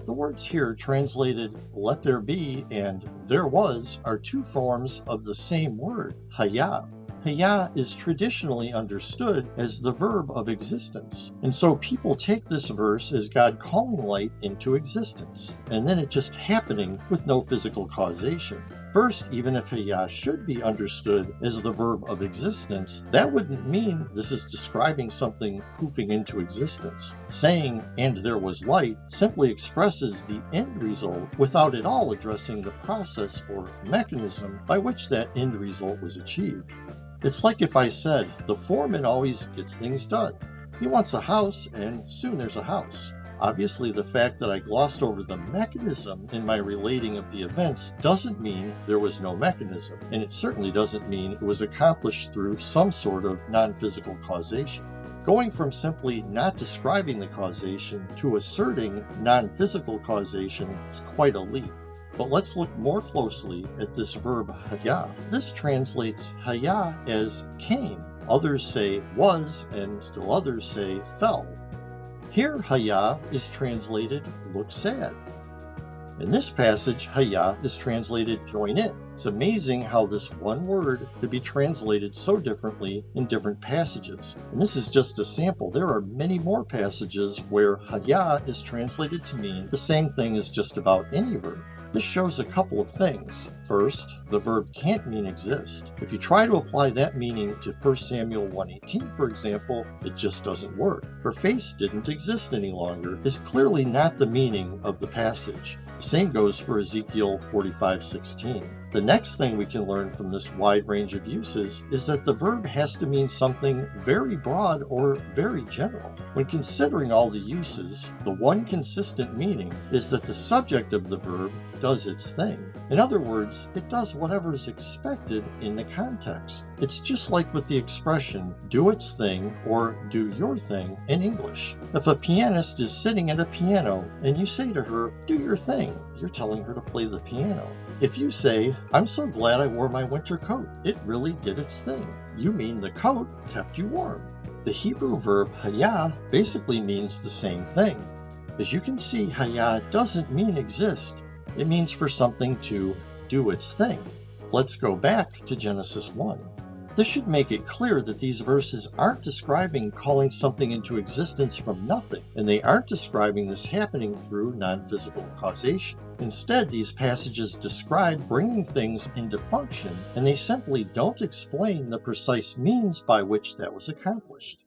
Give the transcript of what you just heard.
The words here translated "let there be" and "there was" are two forms of the same word, Hayah. Hayah is traditionally understood as the verb of existence, and so people take this verse as God calling light into existence, and then it just happening with no physical causation. First, even if Hayah should be understood as the verb of existence, that wouldn't mean this is describing something poofing into existence. Saying, "and there was light," simply expresses the end result without at all addressing the process or mechanism by which that end result was achieved. It's like if I said, the foreman always gets things done. He wants a house, and soon there's a house. Obviously, the fact that I glossed over the mechanism in my relating of the events doesn't mean there was no mechanism, and it certainly doesn't mean it was accomplished through some sort of non-physical causation. Going from simply not describing the causation to asserting non-physical causation is quite a leap. But let's look more closely at this verb Hayah. This translates Hayah as came. Others say was, and still others say fell. Here Hayah is translated look sad. In this passage, Hayah is translated join in. It's amazing how this one word could be translated so differently in different passages. And this is just a sample. There are many more passages where Hayah is translated to mean the same thing as just about any verb. This shows a couple of things. First, the verb can't mean exist. If you try to apply that meaning to 1 Samuel 1:18, for example, it just doesn't work. Her face didn't exist any longer is clearly not the meaning of the passage. The same goes for Ezekiel 45:16. The next thing we can learn from this wide range of uses is that the verb has to mean something very broad or very general. When considering all the uses, the one consistent meaning is that the subject of the verb does its thing. In other words, it does whatever is expected in the context. It's just like with the expression do its thing or do your thing in English. If a pianist is sitting at a piano and you say to her, do your thing, you're telling her to play the piano. If you say, I'm so glad I wore my winter coat, it really did its thing, you mean the coat kept you warm. The Hebrew verb hayah basically means the same thing. As you can see, hayah doesn't mean exist. It means for something to do its thing. Let's go back to Genesis 1. This should make it clear that these verses aren't describing calling something into existence from nothing, and they aren't describing this happening through non-physical causation. Instead, these passages describe bringing things into function, and they simply don't explain the precise means by which that was accomplished.